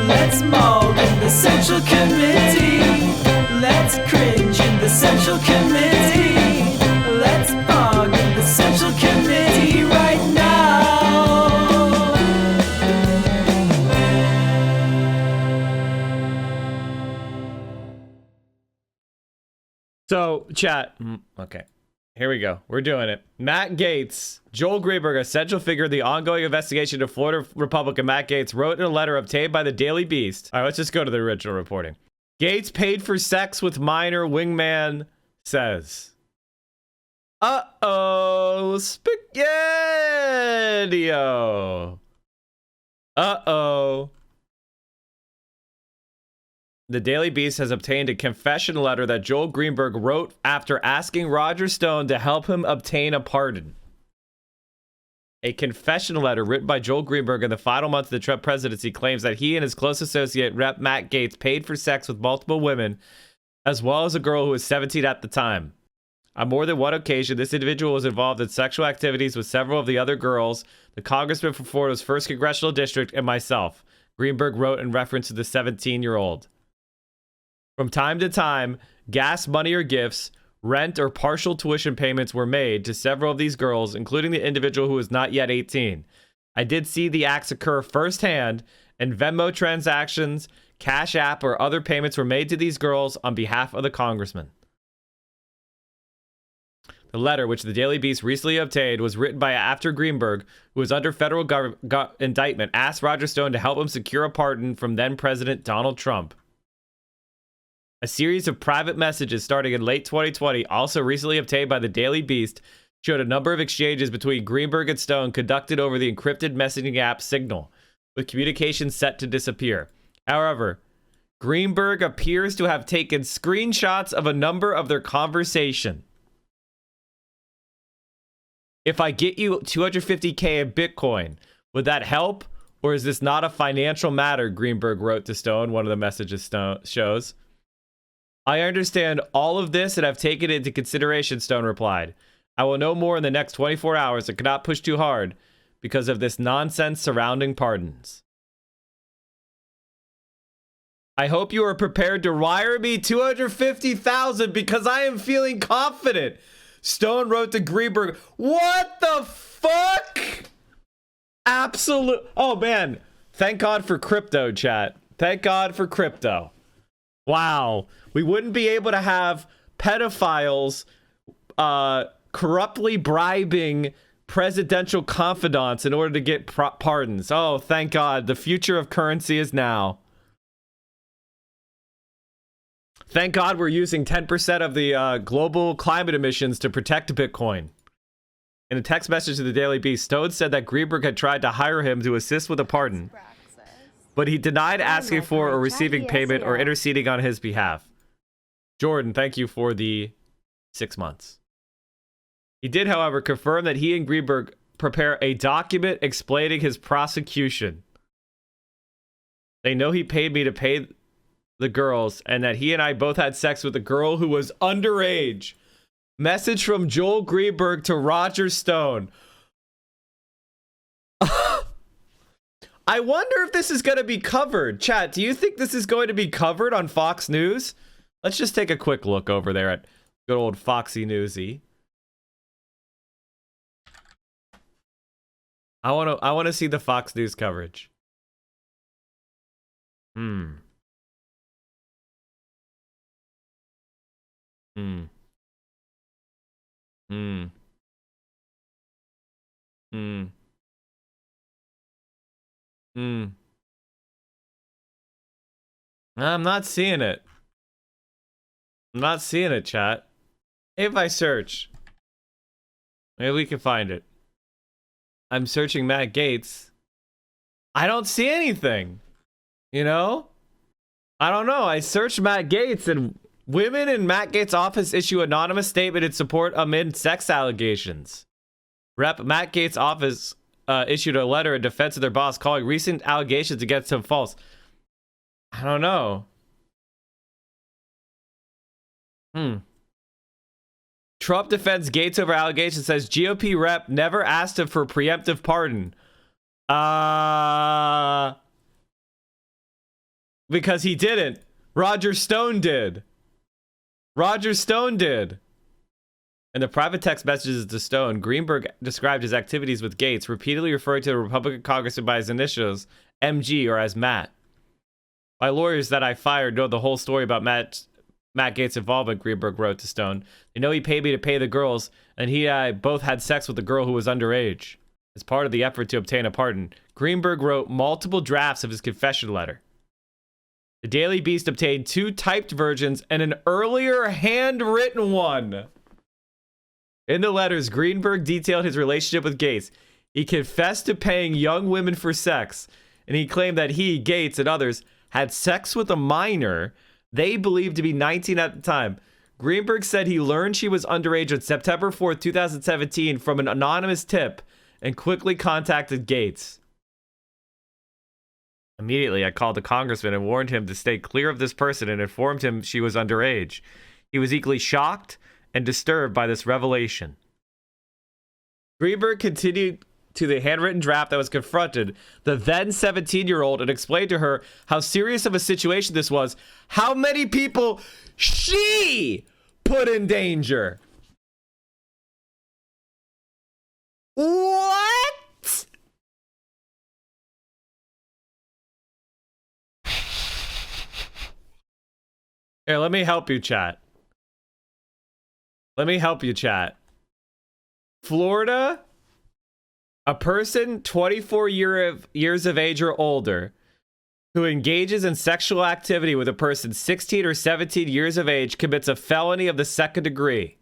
Let's maul in the Central Committee. Let's cringe in the Central Committee. Let's bog in the Central Committee right now. So, chat. Okay. Here we go. We're doing it. Matt Gaetz, Joel Greenberg, a central figure in the ongoing investigation of Florida Republican Matt Gaetz, wrote in a letter obtained by the Daily Beast. All right, let's just go to the original reporting. Gaetz paid for sex with minor, Wingman says. Uh-oh. Spaghetti-o. Uh-oh. The Daily Beast has obtained a confession letter that Joel Greenberg wrote after asking Roger Stone to help him obtain a pardon. A confession letter written by Joel Greenberg in the final months of the Trump presidency claims that he and his close associate, Rep. Matt Gaetz, paid for sex with multiple women, as well as a girl who was 17 at the time. On more than one occasion, this individual was involved in sexual activities with several of the other girls, the congressman from Florida's 1st Congressional District, and myself, Greenberg wrote in reference to the 17-year-old. From time to time, gas money or gifts, rent or partial tuition payments were made to several of these girls, including the individual who was not yet 18. I did see the acts occur firsthand, and Venmo transactions, Cash App, or other payments were made to these girls on behalf of the congressman. The letter, which the Daily Beast recently obtained, was written by after Greenberg, who was under federal indictment, asked Roger Stone to help him secure a pardon from then-President Donald Trump. A series of private messages starting in late 2020, also recently obtained by the Daily Beast, showed a number of exchanges between Greenberg and Stone conducted over the encrypted messaging app Signal, with communications set to disappear. However, Greenberg appears to have taken screenshots of a number of their conversation. If I get you $250K in Bitcoin, would that help? Or is this not a financial matter? Greenberg wrote to Stone, one of the messages shows. I understand all of this and have taken it into consideration, Stone replied. I will know more in the next 24 hours and cannot push too hard because of this nonsense surrounding pardons. I hope you are prepared to wire me $250,000 because I am feeling confident. Stone wrote to Greenberg. What the fuck? Absolute. Oh man. Thank God for crypto, chat. Thank God for crypto. Wow. We wouldn't be able to have pedophiles corruptly bribing presidential confidants in order to get pardons. Oh, thank God. The future of currency is now. Thank God we're using 10% of the global climate emissions to protect Bitcoin. In a text message to the Daily Beast, Stone said that Greenberg had tried to hire him to assist with a pardon, but he denied asking for or receiving payment or interceding on his behalf. Jordan, thank you for the 6 months. He did, however, confirm that he and Greenberg prepare a document explaining his prosecution. They know he paid me to pay the girls and that he and I both had sex with a girl who was underage. Message from Joel Greenberg to Roger Stone. I wonder if this is going to be covered. Chat, do you think this is going to be covered on Fox News? Let's just take a quick look over there at good old Foxy Newsy. I want to see the Fox News coverage. Hmm. Hmm. Hmm. Hmm. Hmm. I'm not seeing it. I'm not seeing it, chat. If I search, maybe we can find it. I'm searching Matt Gaetz. I don't see anything. You know? I don't know. I searched Matt Gaetz and women in Matt Gaetz' office issue anonymous statement in support amid sex allegations. Rep. Matt Gaetz' office issued a letter in defense of their boss, calling recent allegations against him false. I don't know. Trump defends Gaetz over allegations, says GOP rep never asked him for preemptive pardon. Because he didn't. Roger Stone did. Roger Stone did. In the private text messages to Stone, Greenberg described his activities with Gaetz, repeatedly referring to the Republican congressman by his initials, MG, or as Matt. My lawyers that I fired know the whole story about Matt Gaetz' involvement, Greenberg wrote to Stone. They know he paid me to pay the girls, and he and I both had sex with the girl who was underage. As part of the effort to obtain a pardon, Greenberg wrote multiple drafts of his confession letter. The Daily Beast obtained 2 typed versions and an earlier handwritten one. In the letters, Greenberg detailed his relationship with Gaetz. He confessed to paying young women for sex, and he claimed that he, Gaetz, and others had sex with a minor they believed to be 19 at the time. Greenberg said he learned she was underage on September 4th, 2017 from an anonymous tip and quickly contacted Gaetz. Immediately, I called the congressman and warned him to stay clear of this person and informed him she was underage. He was equally shocked and disturbed by this revelation. Greenberg continued to the handwritten draft that was confronted the then 17-year-old and explained to her how serious of a situation this was, how many people she put in danger. What? Here, let me help you, chat. Let me help you, chat. Florida, a person 24 years of age or older who engages in sexual activity with a person 16 or 17 years of age commits a felony of the second degree.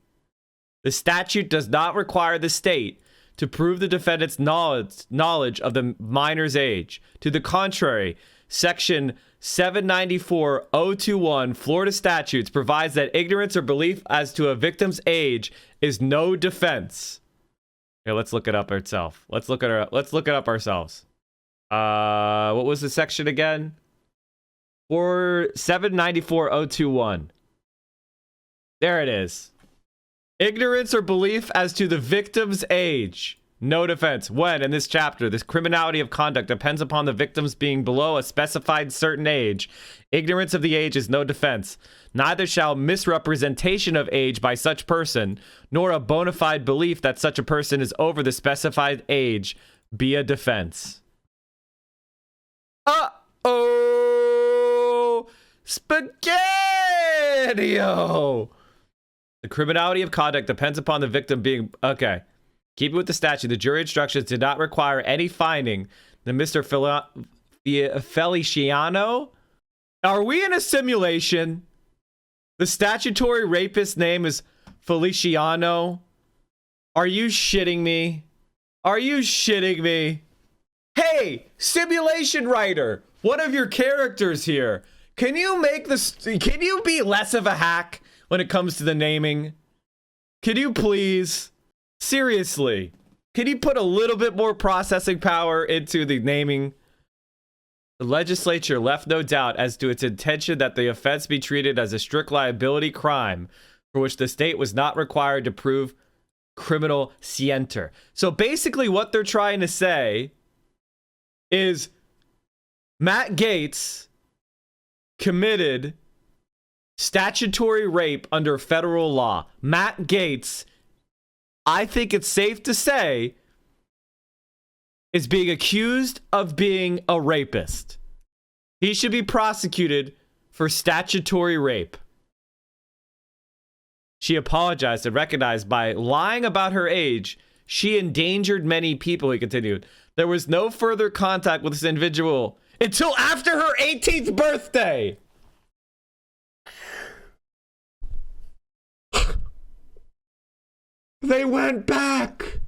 The statute does not require the state to prove the defendant's knowledge of the minor's age. To the contrary, Section 794-021 Florida statutes provides that ignorance or belief as to a victim's age is no defense. Here, let's look it up ourselves. Let's look it up ourselves. What was the section again? For 794-021. There it is. Ignorance or belief as to the victim's age. No defense. When, in this chapter, this criminality of conduct depends upon the victims being below a specified certain age. Ignorance of the age is no defense. Neither shall misrepresentation of age by such person, nor a bona fide belief that such a person is over the specified age, be a defense. Uh-oh! Spaghetti-o! The criminality of conduct depends upon the victim being... Okay. Keeping with the statute, the jury instructions did not require any finding that Mr. Feliciano... Are we in a simulation? The statutory rapist name is Feliciano. Are you shitting me? Are you shitting me? Hey, simulation writer, one of your characters here. Can you be less of a hack when it comes to the naming? Can you please? Seriously, can you put a little bit more processing power into the naming? The legislature left no doubt as to its intention that the offense be treated as a strict liability crime for which the state was not required to prove criminal scienter. So basically what they're trying to say is Matt Gaetz committed statutory rape under federal law. Matt Gaetz, I think it's safe to say, is being accused of being a rapist. He should be prosecuted for statutory rape. She apologized and recognized by lying about her age, she endangered many people, he continued. There was no further contact with this individual until after her 18th birthday. They went back.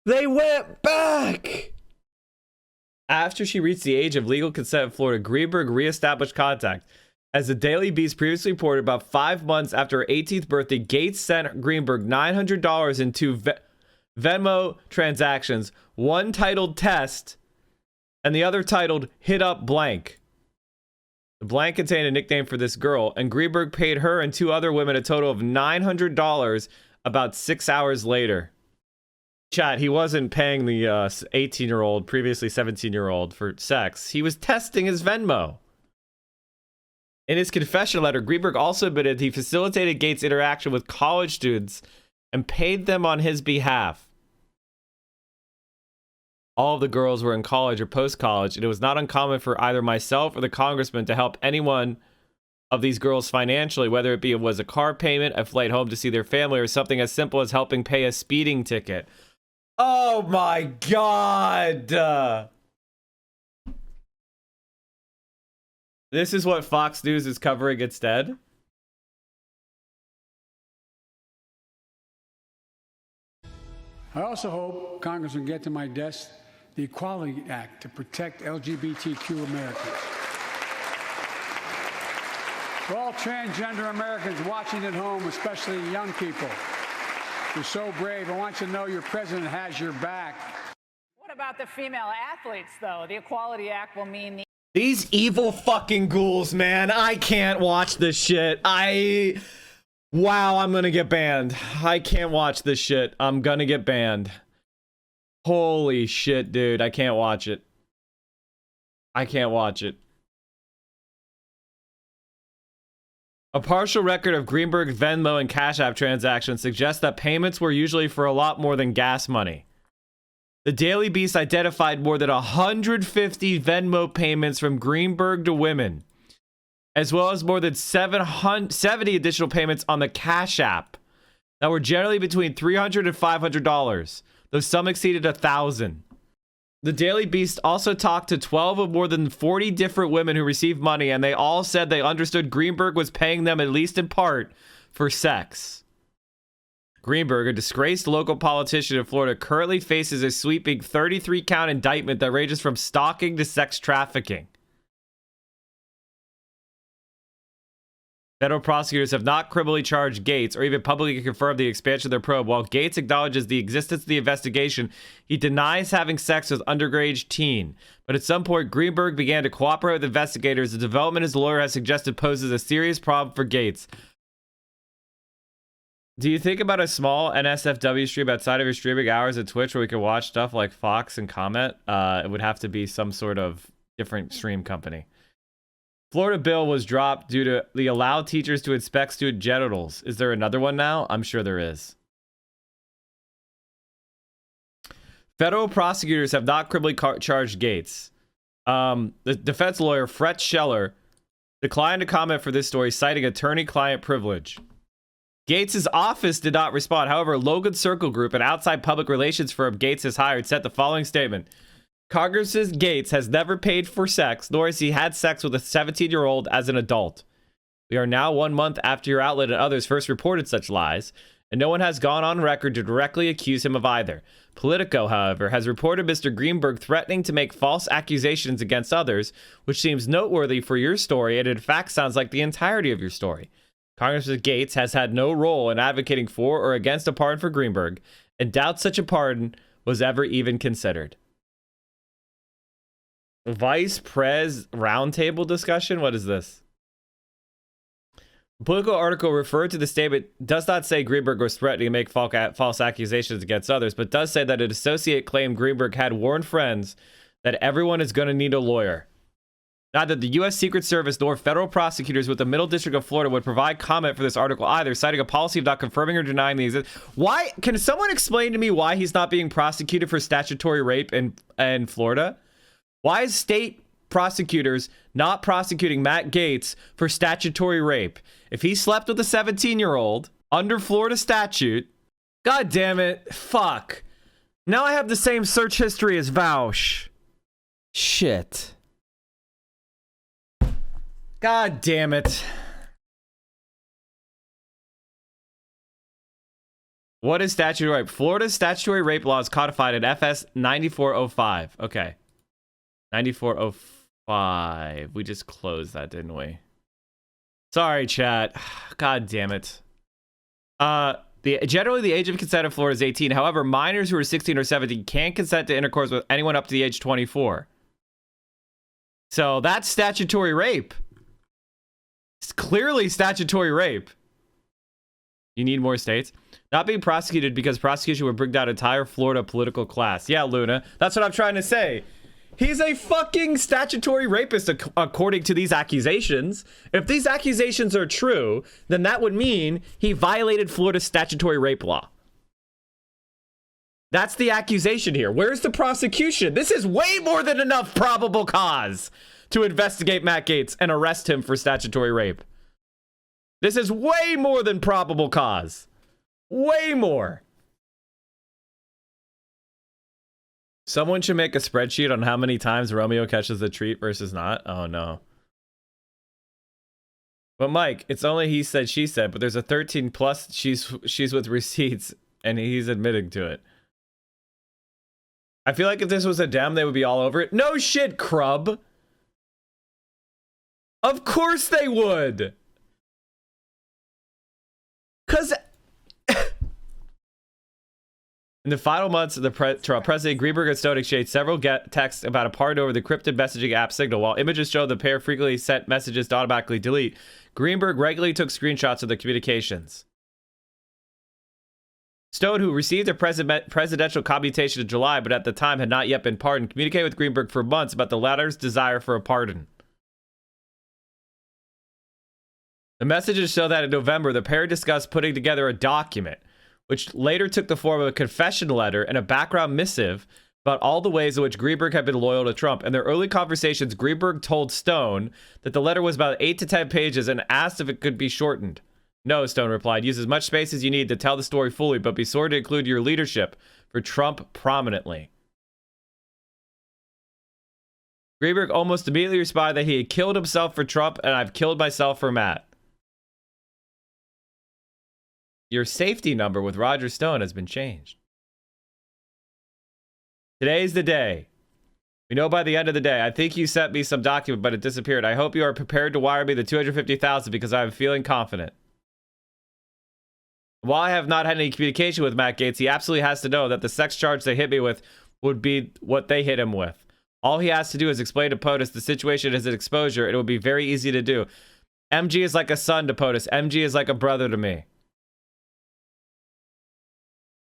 They went back. After she reached the age of legal consent in Florida, Greenberg reestablished contact. As the Daily Beast previously reported, about 5 months after her 18th birthday, Gaetz sent Greenberg $900 in 2 Venmo transactions, one titled Test and the other titled Hit Up Blank. The blank contained a nickname for this girl, and Greenberg paid her and 2 other women a total of $900 about 6 hours later. Chat, he wasn't paying the 18-year-old, previously 17-year-old for sex. He was testing his Venmo. In his confession letter, Greenberg also admitted he facilitated Gaetz' interaction with college students and paid them on his behalf. All of the girls were in college or post-college, and it was not uncommon for either myself or the congressman to help anyone of these girls financially, whether it was a car payment, a flight home to see their family, or something as simple as helping pay a speeding ticket. Oh my God! This is what Fox News is covering instead. I also hope Congress will get to my desk the Equality Act to protect LGBTQ Americans. For all transgender Americans watching at home, especially young people, you're so brave. I want you to know your president has your back. What about the female athletes, though? The Equality Act will mean These evil fucking ghouls, man. I can't watch this shit. Wow, I'm gonna get banned. I can't watch this shit. I'm gonna get banned. Holy shit, dude. I can't watch it. I can't watch it. A partial record of Greenberg, Venmo, and Cash App transactions suggests that payments were usually for a lot more than gas money. The Daily Beast identified more than 150 Venmo payments from Greenberg to women, as well as more than 70 additional payments on the Cash App that were generally between $300 and $500, though some exceeded $1,000. The Daily Beast also talked to 12 of more than 40 different women who received money, and they all said they understood Greenberg was paying them, at least in part, for sex. Greenberg, a disgraced local politician in Florida, currently faces a sweeping 33-count indictment that ranges from stalking to sex trafficking. Federal prosecutors have not criminally charged Gaetz or even publicly confirmed the expansion of their probe. While Gaetz acknowledges the existence of the investigation, he denies having sex with underage teen. But at some point, Greenberg began to cooperate with investigators. The development his lawyer has suggested poses a serious problem for Gaetz. Do you think about a small NSFW stream outside of your streaming hours at Twitch where we could watch stuff like Fox and comment? It would have to be some sort of different stream company. Florida bill was dropped due to the allow teachers to inspect student genitals. Is there another one now? I'm sure there is. Federal prosecutors have not criminally charged Gaetz. The defense lawyer, Fred Scheller, declined to comment for this story, citing attorney-client privilege. Gaetz' office did not respond. However, Logan Circle Group, an outside public relations firm Gaetz has hired, sent the following statement. Congress's Gaetz has never paid for sex, nor has he had sex with a 17-year-old as an adult. We are now 1 month after your outlet and others first reported such lies, and no one has gone on record to directly accuse him of either. Politico, however, has reported Mr. Greenberg threatening to make false accusations against others, which seems noteworthy for your story and in fact sounds like the entirety of your story. Congressman Gaetz has had no role in advocating for or against a pardon for Greenberg, and doubts such a pardon was ever even considered. Vice Pres roundtable discussion? What is this? The political article referred to the statement does not say Greenberg was threatening to make false accusations against others, but does say that an associate claimed Greenberg had warned friends that everyone is going to need a lawyer. Neither the U.S. Secret Service nor federal prosecutors with the Middle District of Florida would provide comment for this article either, citing a policy of not confirming or denying the existence. Why? Can someone explain to me why he's not being prosecuted for statutory rape in Florida? Why is state prosecutors not prosecuting Matt Gaetz for statutory rape? If he slept with a 17-year-old under Florida statute, god damn it, fuck. Now I have the same search history as Vaush. Shit. God damn it. What is statutory rape? Florida's statutory rape law is codified in FS 9405. Okay. 9405. We just closed that, didn't we? Sorry, chat. God damn it. Generally, the age of consent in Florida is 18. However, minors who are 16 or 17 can consent to intercourse with anyone up to the age 24. So that's statutory rape. It's clearly statutory rape. You need more states. Not being prosecuted because prosecution would bring down entire Florida political class. Yeah, Luna. That's what I'm trying to say. He's a fucking statutory rapist according to these accusations. If these accusations are true, then that would mean he violated Florida's statutory rape law. That's the accusation here. Where's the prosecution? This is way more than enough probable cause to investigate Matt Gaetz and arrest him for statutory rape. This is way more than probable cause. Way more. Someone should make a spreadsheet on how many times Romeo catches the treat versus not. Oh, no. But Mike, it's only he said, she said, but there's a 13 plus she's with receipts and he's admitting to it. I feel like if this was a dem, they would be all over it. No shit, Crub. Of course they would. Because in the final months of the President Greenberg and Stone exchanged several texts about a pardon over the encrypted messaging app Signal. While images show the pair frequently sent messages to automatically delete, Greenberg regularly took screenshots of the communications. Stone, who received a presidential commutation in July, but at the time had not yet been pardoned, communicated with Greenberg for months about the latter's desire for a pardon. The messages show that in November, the pair discussed putting together a document, which later took the form of a confession letter and a background missive about all the ways in which Greenberg had been loyal to Trump. In their early conversations, Greenberg told Stone that the letter was about 8 to 10 pages and asked if it could be shortened. No, Stone replied, use as much space as you need to tell the story fully, but be sure to include your leadership for Trump prominently. Greenberg almost immediately responded that he had killed himself for Trump and I've killed myself for Matt. Your safety number with Roger Stone has been changed. Today's the day. We know by the end of the day. I think you sent me some document, but it disappeared. I hope you are prepared to wire me the $250,000 because I am feeling confident. While I have not had any communication with Matt Gaetz, he absolutely has to know that the sex charge they hit me with would be what they hit him with. All he has to do is explain to POTUS the situation is an exposure. It will be very easy to do. MG is like a son to POTUS. MG is like a brother to me.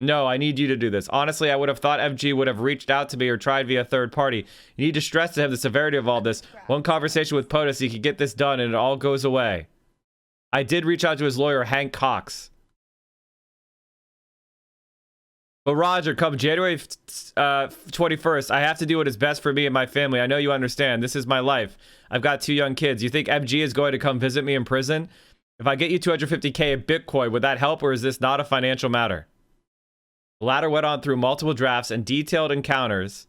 No, I need you to do this. Honestly, I would have thought MG would have reached out to me or tried via third party. You need to stress to him the severity of all this. One conversation with POTUS, he could get this done and it all goes away. I did reach out to his lawyer, Hank Cox. But Roger, come January 21st, I have to do what is best for me and my family. I know you understand. This is my life. I've got 2 young kids. You think MG is going to come visit me in prison? If I get you $250K in Bitcoin, would that help or is this not a financial matter? The latter went on through multiple drafts and detailed encounters.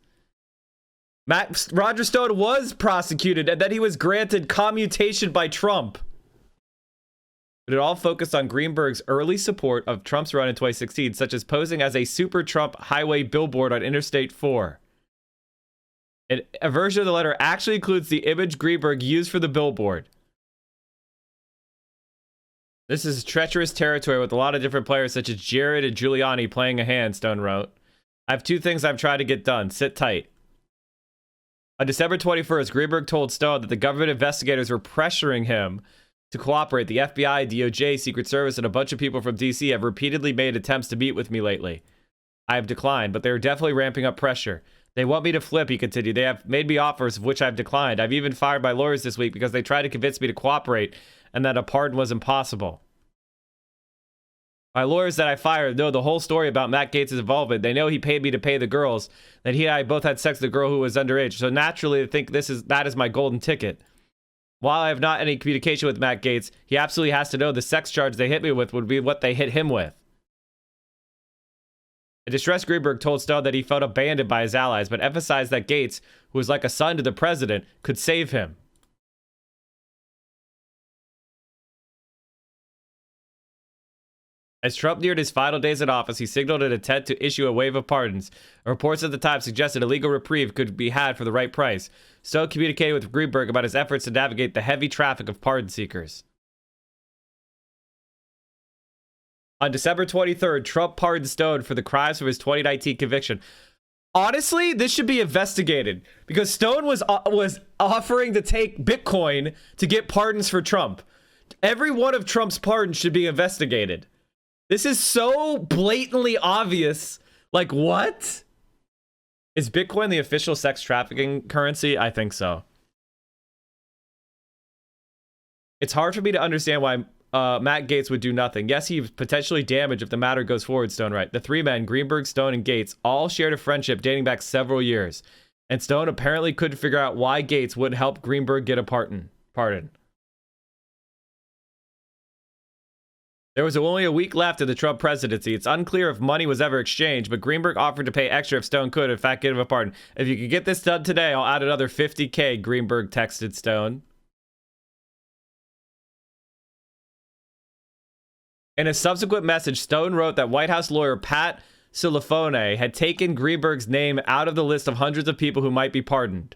Roger Stone was prosecuted and then he was granted commutation by Trump. But it all focused on Greenberg's early support of Trump's run in 2016, such as posing as a super Trump highway billboard on Interstate 4. And a version of the letter actually includes the image Greenberg used for the billboard. This is treacherous territory with a lot of different players such as Jared and Giuliani playing a hand, Stone wrote. I have 2 things I've tried to get done. Sit tight. On December 21st, Greenberg told Stone that the government investigators were pressuring him to cooperate. The FBI, DOJ, Secret Service, and a bunch of people from DC have repeatedly made attempts to meet with me lately. I have declined, but they are definitely ramping up pressure. They want me to flip, he continued. They have made me offers of which I've declined. I've even fired my lawyers this week because they tried to convince me to cooperate and that a pardon was impossible. My lawyers that I fired know the whole story about Matt Gaetz' involvement. They know he paid me to pay the girls, that he and I both had sex with the girl who was underage. So naturally, they think that is my golden ticket. While I have not any communication with Matt Gaetz, he absolutely has to know the sex charge they hit me with would be what they hit him with. A distressed Greenberg told Stone that he felt abandoned by his allies, but emphasized that Gaetz, who was like a son to the president, could save him. As Trump neared his final days in office, he signaled an intent to issue a wave of pardons. Reports at the time suggested a legal reprieve could be had for the right price. Stone communicated with Greenberg about his efforts to navigate the heavy traffic of pardon seekers. On December 23rd, Trump pardoned Stone for the crimes of his 2019 conviction. Honestly, this should be investigated because Stone was offering to take Bitcoin to get pardons for Trump. Every one of Trump's pardons should be investigated. This is so blatantly obvious. Like, what? Is Bitcoin the official sex trafficking currency? I think so. It's hard for me to understand why Matt Gaetz would do nothing. Yes, he's potentially damaged if the matter goes forward, Stone right. The three men, Greenberg, Stone, and Gaetz, all shared a friendship dating back several years. And Stone apparently couldn't figure out why Gaetz wouldn't help Greenberg get a pardon. There was only a week left of the Trump presidency. It's unclear if money was ever exchanged, but Greenberg offered to pay extra if Stone could, in fact, give him a pardon. If you could get this done today, I'll add another $50K, Greenberg texted Stone. In a subsequent message, Stone wrote that White House lawyer Pat Silafone had taken Greenberg's name out of the list of hundreds of people who might be pardoned.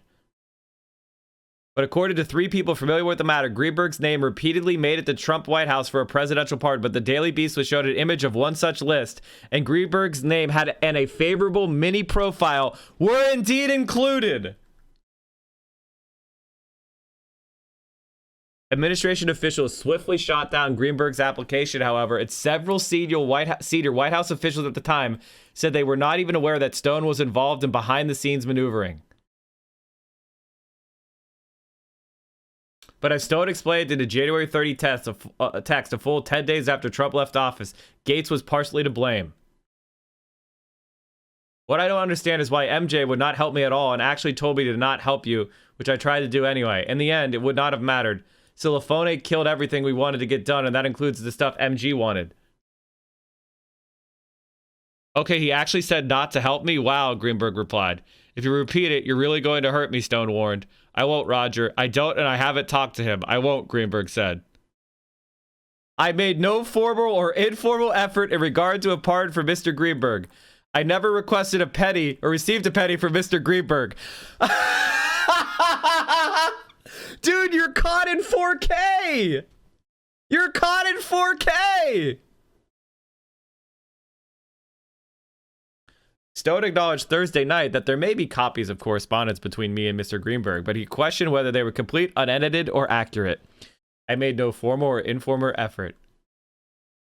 But according to 3 people familiar with the matter, Greenberg's name repeatedly made it to Trump White House for a presidential pardon, but the Daily Beast was showed an image of one such list, and Greenberg's name and a favorable mini profile were indeed included. Administration officials swiftly shot down Greenberg's application, however, and several senior White House officials at the time said they were not even aware that Stone was involved in behind-the-scenes maneuvering. But as Stone explained in the January 30 text, a full 10 days after Trump left office, Gaetz was partially to blame. What I don't understand is why MJ would not help me at all and actually told me to not help you, which I tried to do anyway. In the end, it would not have mattered. Silafone killed everything we wanted to get done, and that includes the stuff MG wanted. Okay, he actually said not to help me? Wow, Greenberg replied. If you repeat it, you're really going to hurt me, Stone warned. I won't, Roger. I don't, and I haven't talked to him. I won't, Greenberg said. I made no formal or informal effort in regard to a pardon for Mr. Greenberg. I never requested a penny or received a penny from Mr. Greenberg. Dude, you're caught in 4K! You're caught in 4K! Stone acknowledged Thursday night that there may be copies of correspondence between me and Mr. Greenberg, but he questioned whether they were complete, unedited, or accurate. I made no formal or informal effort.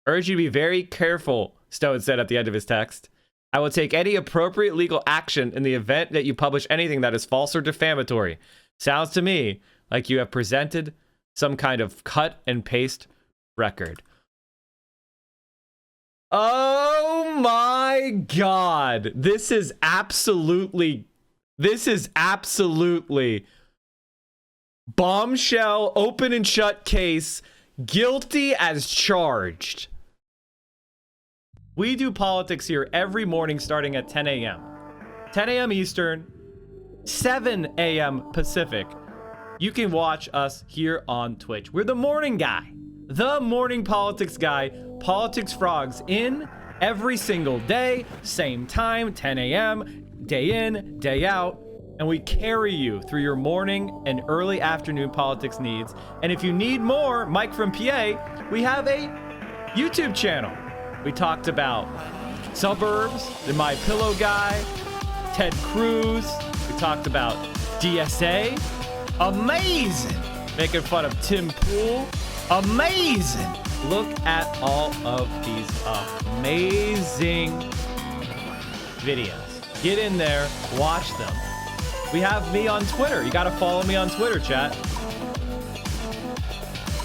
Urge you to be very careful, Stone said at the end of his text. I will take any appropriate legal action in the event that you publish anything that is false or defamatory. Sounds to me like you have presented some kind of cut and paste record. Oh my God. This is absolutely bombshell, open and shut case, guilty as charged. We do politics here every morning starting at 10 a.m. 10 a.m. Eastern, 7 a.m. Pacific. You can watch us here on Twitch. We're the morning guy, the morning politics guy, Politics Frogs in every single day, same time, 10 a.m., day in, day out. And we carry you through your morning and early afternoon politics needs. And if you need more, Mike from PA, we have a YouTube channel. We talked about suburbs, the My Pillow guy, Ted Cruz. We talked about DSA. Amazing. Making fun of Tim Pool. Amazing. Look at all of these amazing videos. Get in there, watch them. We have me on Twitter. You got to follow me on Twitter, chat.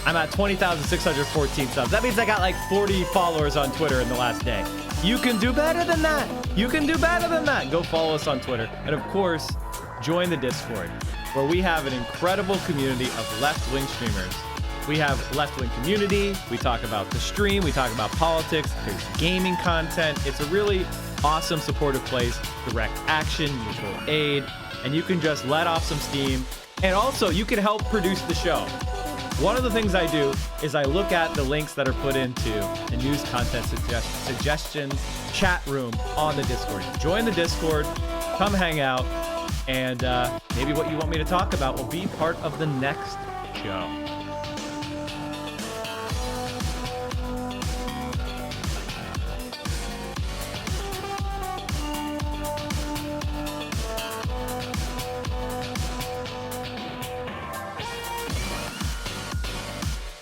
I'm at 20,614 subs. That means I got like 40 followers on Twitter in the last day. You can do better than that. You can do better than that. Go follow us on Twitter. And of course, join the Discord, where we have an incredible community of left-wing streamers. We have left-wing community. We talk about the stream. We talk about politics. There's gaming content. It's a really awesome, supportive place. Direct action, mutual aid, and you can just let off some steam. And also, you can help produce the show. One of the things I do is I look at the links that are put into the news content suggestions chat room on the Discord. Join the Discord, come hang out, and maybe what you want me to talk about will be part of the next show.